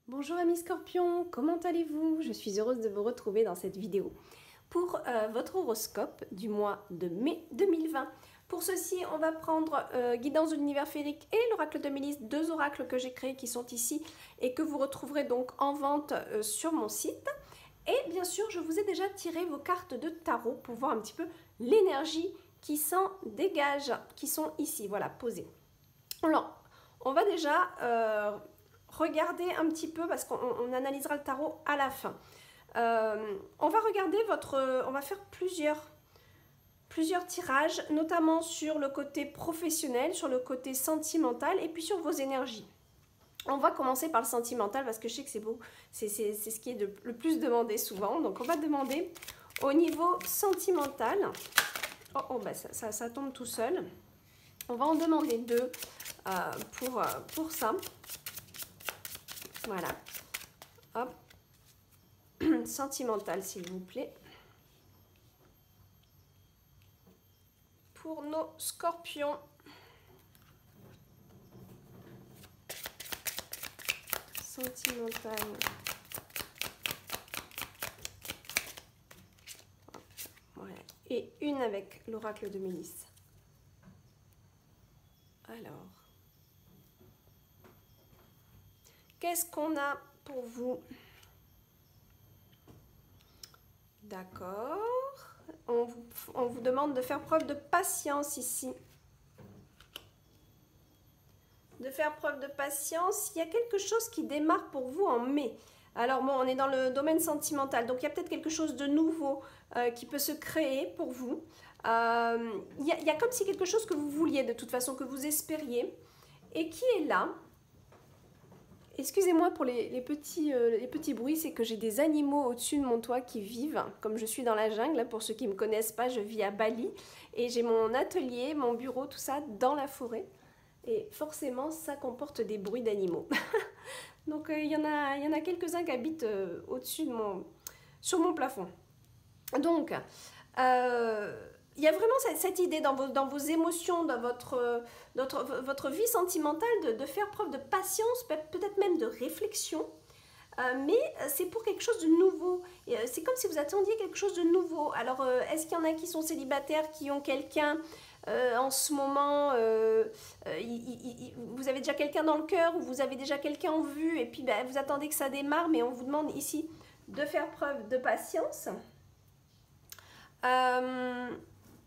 Bonjour amis scorpions, comment allez-vous? Je suis heureuse de vous retrouver dans cette vidéo pour votre horoscope du mois de mai 2020. Pour ceci, on va prendre Guidance de l'univers féerique et l'oracle de Mélisse, deux oracles que j'ai créés qui sont ici et que vous retrouverez donc en vente sur mon site. Et bien sûr, je vous ai déjà tiré vos cartes de tarot pour voir un petit peu l'énergie qui s'en dégage, qui sont ici, voilà, posées. Alors, on va déjà regarder un petit peu, parce qu'on analysera le tarot à la fin. On va regarder on va faire plusieurs tirages, notamment sur le côté professionnel, sur le côté sentimental et puis sur vos énergies. On va commencer par le sentimental parce que je sais que c'est beau, c'est ce qui est le plus demandé souvent. Donc on va demander au niveau sentimental. Bah ça tombe tout seul. On va en demander deux pour ça. Voilà. Hop. Sentimental, s'il vous plaît. Pour nos scorpions. Sentimental. Voilà. Et une avec l'oracle de Mélisse. Alors. Qu'est-ce qu'on a pour vous? D'accord. On vous demande de faire preuve de patience ici. De faire preuve de patience. Il y a quelque chose qui démarre pour vous en mai. Alors bon, on est dans le domaine sentimental, donc il y a peut-être quelque chose de nouveau qui peut se créer pour vous. Il y a comme si quelque chose que vous vouliez de toute façon, que vous espériez, et qui est là. Excusez-moi pour les petits bruits, c'est que j'ai des animaux au-dessus de mon toit qui vivent, comme je suis dans la jungle. Pour ceux qui ne me connaissent pas, je vis à Bali et j'ai mon atelier, mon bureau, tout ça dans la forêt. Et forcément, ça comporte des bruits d'animaux. Donc il y en a quelques-uns qui habitent au-dessus de sur mon plafond. Donc, il y a vraiment cette idée dans vos émotions, dans votre vie sentimentale de faire preuve de patience, peut-être même de réflexion. Mais c'est pour quelque chose de nouveau. C'est comme si vous attendiez quelque chose de nouveau. Alors, est-ce qu'il y en a qui sont célibataires, qui ont quelqu'un en ce moment vous avez déjà quelqu'un dans le cœur ou vous avez déjà quelqu'un en vue et puis vous attendez que ça démarre, mais on vous demande ici de faire preuve de patience.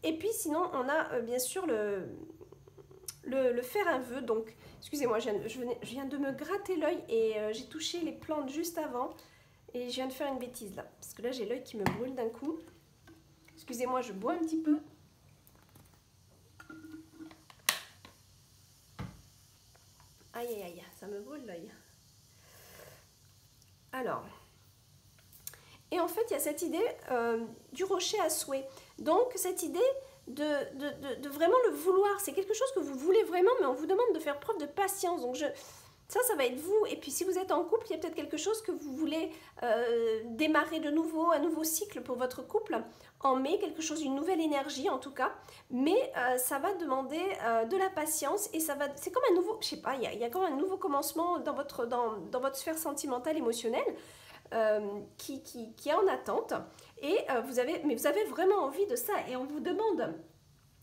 Et puis sinon, on a bien sûr le faire un vœu. Donc, excusez-moi, je viens de me gratter l'œil et j'ai touché les plantes juste avant. Et je viens de faire une bêtise là. Parce que là, j'ai l'œil qui me brûle d'un coup. Excusez-moi, je bois un petit peu. Aïe, aïe, aïe, ça me brûle l'œil. Alors... Et en fait, il y a cette idée du rocher à souhait. Donc, cette idée de vraiment le vouloir. C'est quelque chose que vous voulez vraiment, mais on vous demande de faire preuve de patience. Donc, ça va être vous. Et puis, si vous êtes en couple, il y a peut-être quelque chose que vous voulez démarrer de nouveau, un nouveau cycle pour votre couple en mai, quelque chose, une nouvelle énergie en tout cas. Mais ça va demander de la patience et c'est comme un nouveau, je sais pas, il y a comme un nouveau commencement dans votre sphère sentimentale, émotionnelle. Qui est en attente et vous avez vraiment envie de ça et on vous demande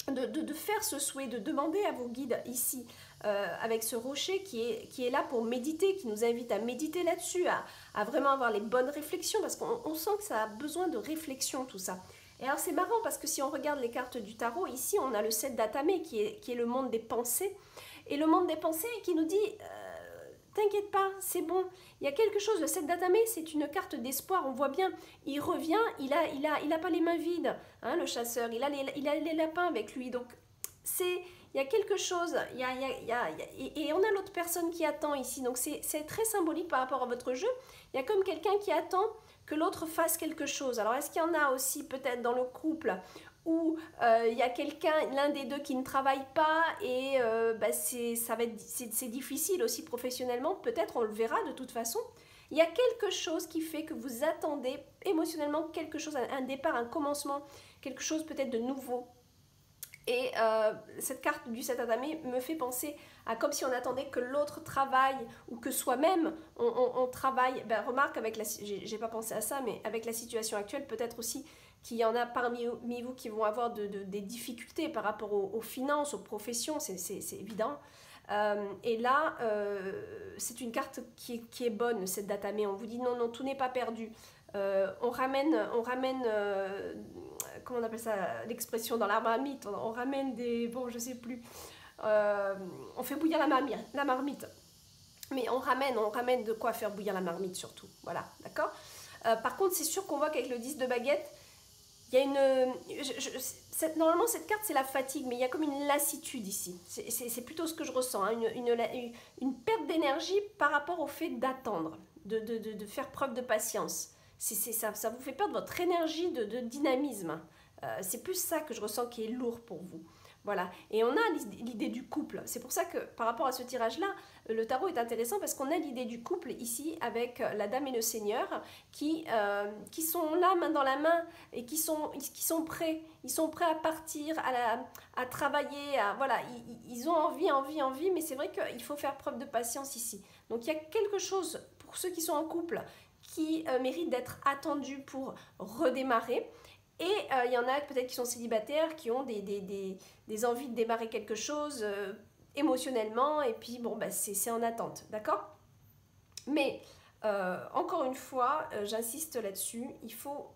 de faire ce souhait, de demander à vos guides ici avec ce rocher qui est là pour méditer, qui nous invite à méditer là-dessus, à vraiment avoir les bonnes réflexions parce qu'on sent que ça a besoin de réflexion tout ça. Et alors c'est marrant parce que si on regarde les cartes du tarot, ici on a le 7 d'Atame qui est le monde des pensées et le monde des pensées qui nous dit t'inquiète pas, c'est bon. Il y a quelque chose, le 7 d'Atame, c'est une carte d'espoir. On voit bien, il revient, il a pas les mains vides, hein, le chasseur. Il a les lapins avec lui. Donc, il y a quelque chose. Et on a l'autre personne qui attend ici. Donc, c'est très symbolique par rapport à votre jeu. Il y a comme quelqu'un qui attend que l'autre fasse quelque chose. Alors, est-ce qu'il y en a aussi peut-être dans le couple où il y a quelqu'un, l'un des deux qui ne travaille pas et c'est difficile aussi professionnellement, peut-être on le verra de toute façon. Il y a quelque chose qui fait que vous attendez émotionnellement quelque chose, un départ, un commencement, quelque chose peut-être de nouveau. Et cette carte du 7 Attamé me fait penser à comme si on attendait que l'autre travaille ou que soi-même on travaille. Ben, remarque, avec la, j'ai pas pensé à ça, mais avec la situation actuelle, peut-être aussi qu'il y en a parmi vous qui vont avoir des difficultés par rapport aux finances, aux professions, c'est évident. Et là, c'est une carte qui est bonne, cette Attamé. On vous dit non, non, tout n'est pas perdu. On ramène comment on appelle ça, l'expression dans la marmite, on ramène des, bon je sais plus, on fait bouillir la marmite, mais on ramène de quoi faire bouillir la marmite surtout, voilà, d'accord. Par contre c'est sûr qu'on voit qu'avec le 10 de baguette, il y a une, normalement cette carte c'est la fatigue, mais il y a comme une lassitude ici, c'est plutôt ce que je ressens, hein, une perte d'énergie par rapport au fait d'attendre, de faire preuve de patience. Ça vous fait perdre votre énergie de dynamisme. C'est plus ça que je ressens qui est lourd pour vous. Voilà. Et on a l'idée du couple. C'est pour ça que par rapport à ce tirage-là, le tarot est intéressant parce qu'on a l'idée du couple ici avec la dame et le seigneur qui sont là main dans la main et qui sont prêts. Ils sont prêts à partir, à travailler. Voilà. Ils ont envie, mais c'est vrai qu'il faut faire preuve de patience ici. Donc il y a quelque chose pour ceux qui sont en couple qui méritent d'être attendus pour redémarrer. Et il y en a peut-être qui sont célibataires, qui ont des envies de démarrer quelque chose émotionnellement, et puis bon, bah, c'est en attente, d'accord? Mais encore une fois, j'insiste là-dessus, il faut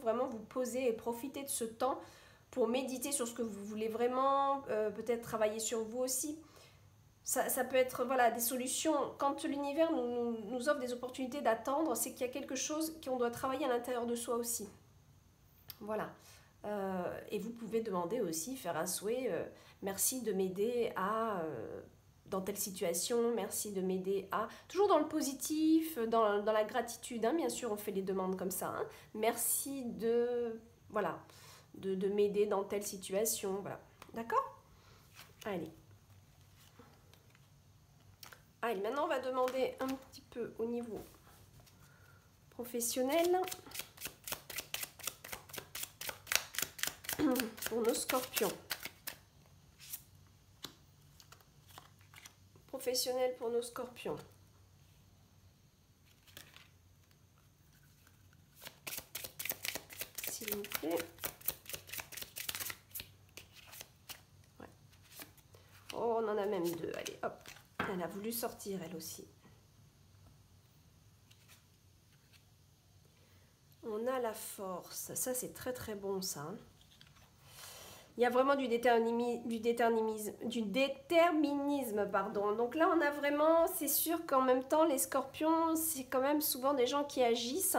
vraiment vous poser et profiter de ce temps pour méditer sur ce que vous voulez vraiment, peut-être travailler sur vous aussi. Ça peut être voilà, des solutions. Quand l'univers nous offre des opportunités d'attendre, c'est qu'il y a quelque chose qu'on doit travailler à l'intérieur de soi aussi. Voilà. Et vous pouvez demander aussi, faire un souhait, merci de m'aider à, dans telle situation, merci de m'aider à, toujours dans le positif, dans la gratitude, hein, bien sûr on fait des demandes comme ça, hein. Merci de, voilà, de m'aider dans telle situation, voilà. D'accord? Allez. Allez, maintenant on va demander un petit peu au niveau professionnel pour nos scorpions. Professionnel pour nos scorpions. S'il vous plaît. Ouais. Oh, on en a même deux. Allez, hop. Elle a voulu sortir, elle aussi. On a la force. Ça, c'est très, très bon, ça. Il y a vraiment du déterminisme, pardon. Donc là, on a vraiment, c'est sûr qu'en même temps, les scorpions, c'est quand même souvent des gens qui agissent,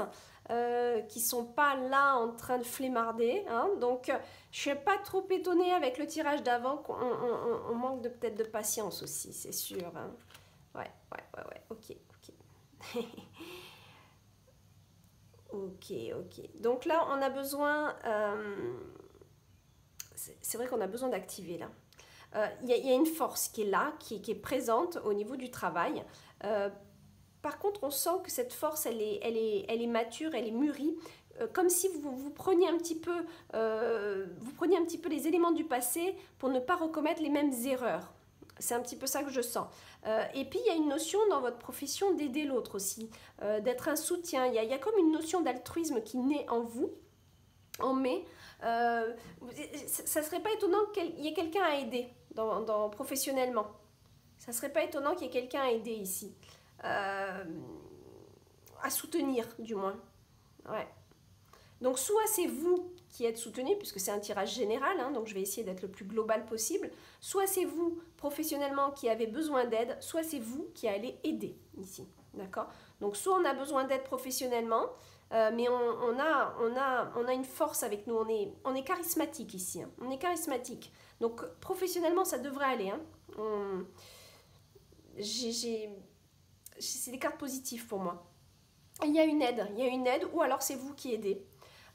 qui sont pas là en train de flémarder. Hein. Donc, je suis pas trop étonnée avec le tirage d'avant qu'on manque peut-être de patience aussi, c'est sûr. Hein. Ouais, ok. Ok. Donc là, on a besoin... c'est vrai qu'on a besoin d'activer là. Il y a une force qui est là, qui est présente au niveau du travail. Par contre, on sent que cette force, elle est mature, elle est mûrie, comme si vous preniez un petit peu, les éléments du passé pour ne pas recommettre les mêmes erreurs. C'est un petit peu ça que je sens. Et puis, il y a une notion dans votre profession d'aider l'autre aussi, d'être un soutien. Il y a comme une notion d'altruisme qui naît en vous, en mai. Ça serait pas étonnant qu'il y ait quelqu'un à aider professionnellement. Ça serait pas étonnant qu'il y ait quelqu'un à aider ici. À soutenir, du moins. Ouais. Donc, soit c'est vous qui êtes soutenu, puisque c'est un tirage général, hein, donc je vais essayer d'être le plus global possible. Soit c'est vous, professionnellement, qui avez besoin d'aide, soit c'est vous qui allez aider ici. D'accord? Donc, soit on a besoin d'aide professionnellement, mais on a une force avec nous, on est charismatique ici, hein. On est charismatique. Donc, professionnellement, ça devrait aller. Hein. C'est des cartes positives pour moi. Il y a une aide, ou alors c'est vous qui aidez.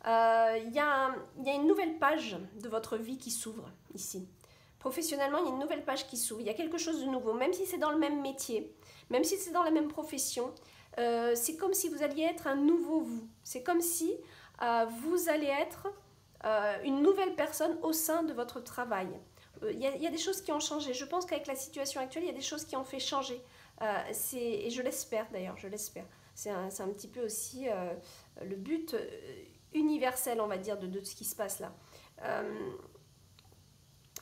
Il y a une nouvelle page de votre vie qui s'ouvre ici. Professionnellement, il y a une nouvelle page qui s'ouvre. Il y a quelque chose de nouveau, même si c'est dans le même métier, même si c'est dans la même profession. C'est comme si vous alliez être un nouveau vous. C'est comme si vous allez être une nouvelle personne au sein de votre travail. Il y a des choses qui ont changé. Je pense qu'avec la situation actuelle, il y a des choses qui ont fait changer. Et je l'espère d'ailleurs, je l'espère. C'est un petit peu aussi le but universel, on va dire, de ce qui se passe là.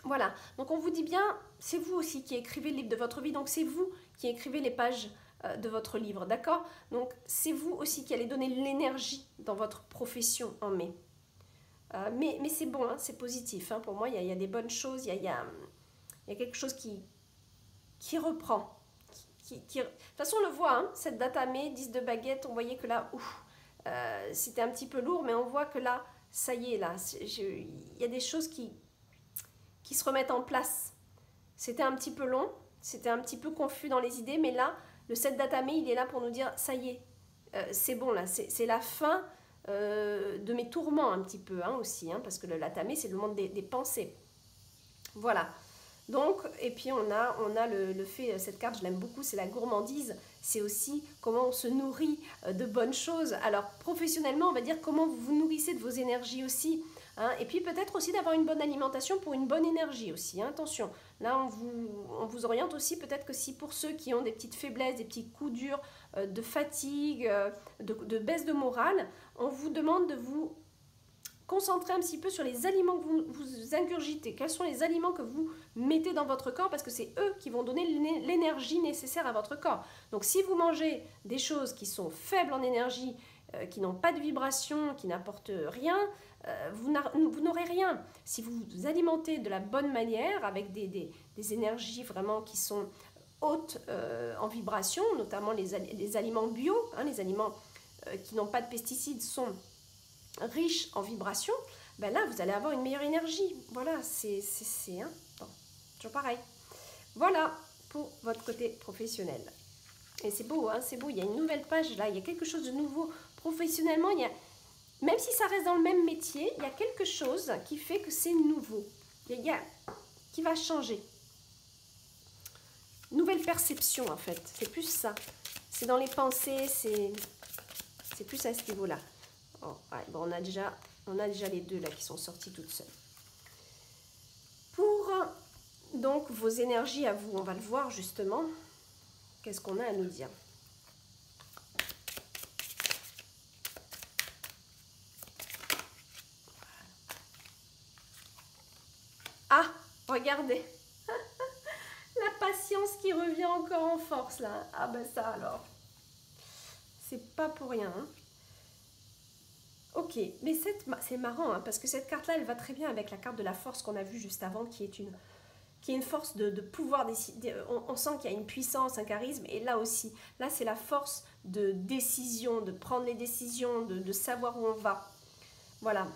Voilà, donc on vous dit bien, c'est vous aussi qui écrivez le livre de votre vie, donc c'est vous qui écrivez les pages de votre livre, d'accord? Donc c'est vous aussi qui allez donner l'énergie dans votre profession en mai. Mais c'est bon, hein, c'est positif, hein, pour moi il y a des bonnes choses, il y a quelque chose qui reprend. De toute façon on le voit, hein, cette date à mai, 10 de baguette, on voyait que là, c'était un petit peu lourd, mais on voit que là, ça y est, là, il y a des choses qui se remettent en place. C'était un petit peu long, c'était un petit peu confus dans les idées, mais là, le 7 d'Atamé, il est là pour nous dire, ça y est, c'est bon là, c'est la fin de mes tourments un petit peu hein, aussi, hein, parce que l'Atamé, c'est le monde des pensées. Voilà. Donc, et puis on a le fait, cette carte, je l'aime beaucoup, c'est la gourmandise. C'est aussi comment on se nourrit de bonnes choses. Alors, professionnellement, on va dire comment vous vous nourrissez de vos énergies aussi. Hein, et puis peut-être aussi d'avoir une bonne alimentation pour une bonne énergie aussi. Hein, attention, là on vous oriente aussi peut-être que si pour ceux qui ont des petites faiblesses, des petits coups durs de fatigue, de baisse de morale, on vous demande de vous concentrer un petit peu sur les aliments que vous ingurgitez. Quels sont les aliments que vous mettez dans votre corps parce que c'est eux qui vont donner l'énergie nécessaire à votre corps. Donc si vous mangez des choses qui sont faibles en énergie, qui n'ont pas de vibration, qui n'apportent rien, vous n'aurez rien. Si vous vous alimentez de la bonne manière, avec des énergies vraiment qui sont hautes en vibration, notamment les aliments bio, hein, les aliments qui n'ont pas de pesticides sont riches en vibration, ben là vous allez avoir une meilleure énergie. Voilà, c'est hein, bon, toujours pareil. Voilà pour votre côté professionnel. Et c'est beau, hein, c'est beau, il y a une nouvelle page là, il y a quelque chose de nouveau professionnellement, même si ça reste dans le même métier, il y a quelque chose qui fait que c'est nouveau, qui va changer. Nouvelle perception en fait, c'est plus ça. C'est dans les pensées, c'est plus à ce niveau-là. Oh, ouais, bon, on a déjà les deux là qui sont sorties toutes seules. Pour donc vos énergies à vous, on va le voir justement. Qu'est-ce qu'on a à nous dire? Ah, regardez. La patience qui revient encore en force là. Ah ben ça alors. C'est pas pour rien. Hein. Ok, mais c'est marrant hein, parce que cette carte-là, elle va très bien avec la carte de la force qu'on a vue juste avant, qui est une force de pouvoir décider. On sent qu'il y a une puissance, un charisme, et là aussi, là c'est la force de décision, de prendre les décisions, de savoir où on va. Voilà.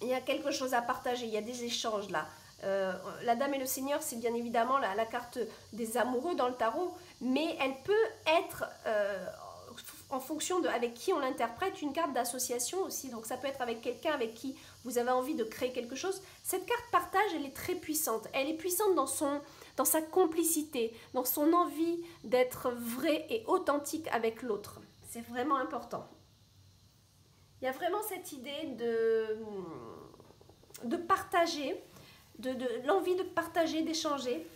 Il y a quelque chose à partager, il y a des échanges là. La Dame et le Seigneur, c'est bien évidemment la carte des amoureux dans le tarot, mais elle peut être... en fonction de avec qui on l'interprète, une carte d'association aussi. Donc ça peut être avec quelqu'un avec qui vous avez envie de créer quelque chose. Cette carte partage, elle est très puissante. Elle est puissante dans sa complicité, dans son envie d'être vrai et authentique avec l'autre. C'est vraiment important. Il y a vraiment cette idée de partager, de l'envie de partager, d'échanger.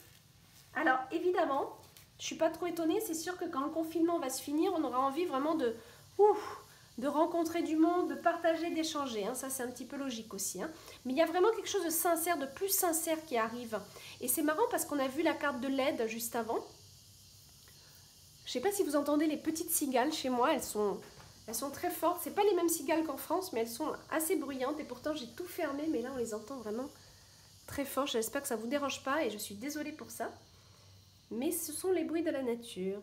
Alors évidemment, je ne suis pas trop étonnée, c'est sûr que quand le confinement va se finir, on aura envie vraiment de rencontrer du monde, de partager, d'échanger. Hein. Ça, c'est un petit peu logique aussi. Hein. Mais il y a vraiment quelque chose de sincère, de plus sincère qui arrive. Et c'est marrant parce qu'on a vu la carte de l'aide juste avant. Je ne sais pas si vous entendez les petites cigales chez moi, elles sont très fortes. Ce n'est pas les mêmes cigales qu'en France, mais elles sont assez bruyantes. Et pourtant, j'ai tout fermé, mais là, on les entend vraiment très fort. J'espère que ça ne vous dérange pas et je suis désolée pour ça. Mais ce sont les bruits de la nature.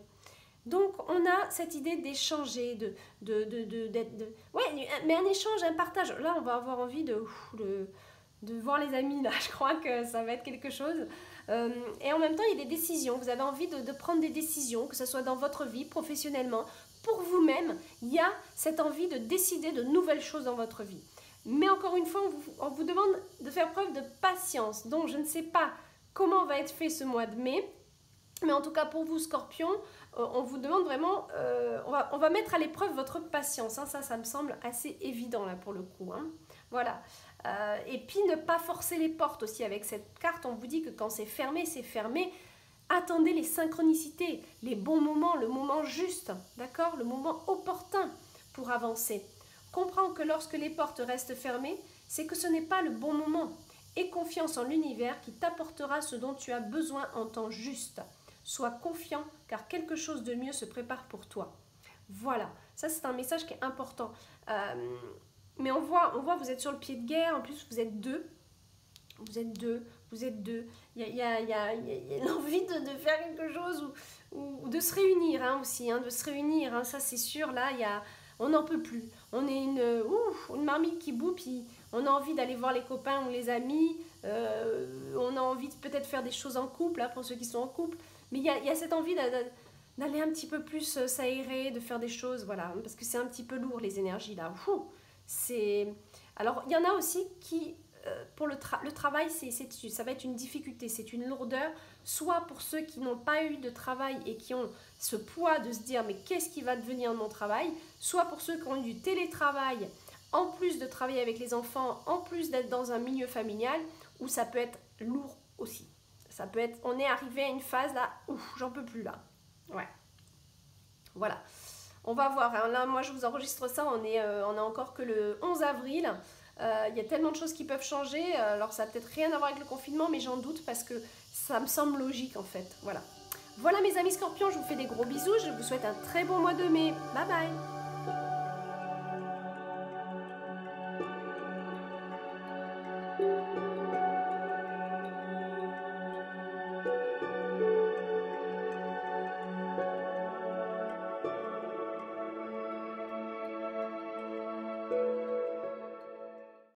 Donc, on a cette idée d'échanger, ouais, mais un échange, un partage. Là, on va avoir envie de voir les amis, là. Je crois que ça va être quelque chose. Et en même temps, il y a des décisions. Vous avez envie de prendre des décisions, que ce soit dans votre vie, professionnellement, pour vous-même. Il y a cette envie de décider de nouvelles choses dans votre vie. Mais encore une fois, on vous demande de faire preuve de patience. Donc, je ne sais pas comment va être fait ce mois de mai. Mais en tout cas, pour vous, Scorpion, on vous demande vraiment, on va mettre à l'épreuve votre patience. Hein, ça me semble assez évident là pour le coup. Hein. Voilà. Et puis ne pas forcer les portes aussi avec cette carte. On vous dit que quand c'est fermé, c'est fermé. Attendez les synchronicités, les bons moments, le moment juste, d'accord? Le moment opportun pour avancer. Comprends que lorsque les portes restent fermées, c'est que ce n'est pas le bon moment. Aie confiance en l'univers qui t'apportera ce dont tu as besoin en temps juste. Sois confiant car quelque chose de mieux se prépare pour toi. Voilà, ça c'est un message qui est important. Mais on voit, vous êtes sur le pied de guerre, en plus vous êtes deux. Vous êtes deux. Il y a l'envie de faire quelque chose ou de se réunir hein, aussi, hein, de se réunir, hein, ça c'est sûr, là, on n'en peut plus. On est une marmite qui bout, puis on a envie d'aller voir les copains ou les amis, on a envie de peut-être faire des choses en couple, hein, pour ceux qui sont en couple, mais il y a cette envie d'aller un petit peu plus s'aérer, de faire des choses, voilà, parce que c'est un petit peu lourd les énergies là. Alors il y en a aussi qui, pour le travail, ça va être une difficulté, c'est une lourdeur, soit pour ceux qui n'ont pas eu de travail et qui ont ce poids de se dire mais qu'est-ce qui va devenir de mon travail, soit pour ceux qui ont eu du télétravail, en plus de travailler avec les enfants, en plus d'être dans un milieu familial, où ça peut être lourd aussi. Ça peut être, on est arrivé à une phase là, ouf, j'en peux plus là. Ouais. Voilà. On va voir. Hein. Là, moi, je vous enregistre ça. On a encore que le 11 avril. Il y a tellement de choses qui peuvent changer. Alors, ça n'a peut-être rien à voir avec le confinement, mais j'en doute parce que ça me semble logique en fait. Voilà. Voilà mes amis scorpions, je vous fais des gros bisous. Je vous souhaite un très bon mois de mai. Bye bye.